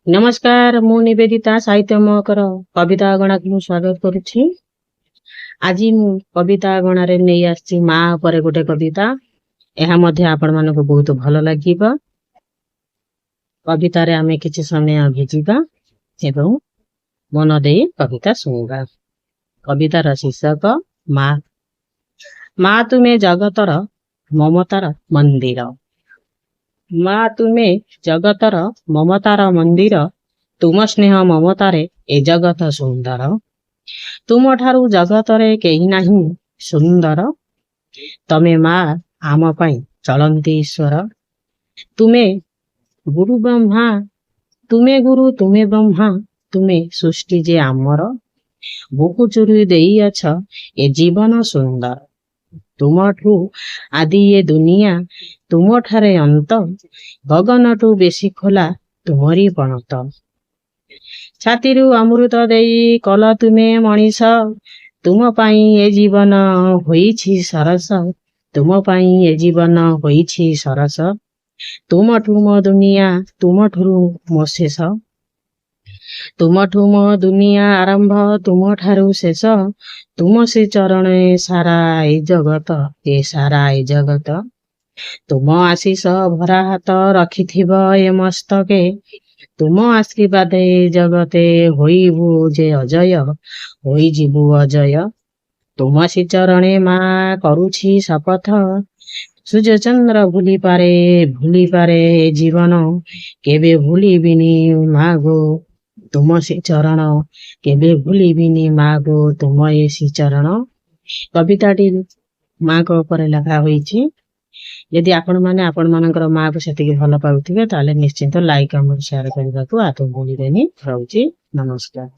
नमस्कार मु निवेदिता साहित्य महकर कविता अगणा को स्वागत करुछि। आज मु कविता अगणा रे नै आछि माँ पर गोटे कविता। एहा मध्ये आपण मानको बहुत भल लागिबा। कविता रे आमे किछि समय भिजिबा एवं मन दे कविता सुनिबा। कवितार शीर्षक माँ। माँ तुमे जगतर ममतार मंदिर। माँ तुमे जगतर ममतार मंदिर। तुम स्नेह ममतारे ए जगत सुंदर। तुम ठारू जगतरे केही नाही सुंदर। तमे माँ आम पाई चलंती ईश्वर। तुमे गुरु ब्रह्मा तुमे गुरु तुमे ब्रह्मा तुमे सृष्टि जे आमर। बुकु चुरी देई अछ ए जीवन सुंदर। तुमठू आदि ये दुनिया तुम ठारे अंत। गगनठू बेसी खोला तुमरी पणत। छातीरू अमृत देई कल तुमे मनीष। तुम पाई ए जीवन होईछि सरस। तुम पाई ए जीवन होईछि सरस। तुमठू मो दुनिया तुमठू मो शेष। तुमठू मो दुनिया आरंभ तुम ठारू शेष। तुम से चरणे सारा ए जगत ए सारा ए जगत। तुम आशीष भरा हाथ रखिथिब ए मस्तके। तुम आशीर्वाद ए जगते होइबु जे अजय होइजिबु अजय। तुम से चरणे माँ करुछि शपथ। सूर्य चंद्र भूली पारे जीवन केबे भूलिबिनी माँ गो। तुम से चरण केबे भूलिबिनी माँ गो तुम एसी चरण। कविताटी माँ को ऊपर लिखा होईछि। यदि आपण माने आपण मानकर माँ को सेतिके भल पाउथिबे ताले निश्चिंत लाइक कमेंट शेयर करबाकू आतो भूलिबेनी। रहउछि नमस्कार।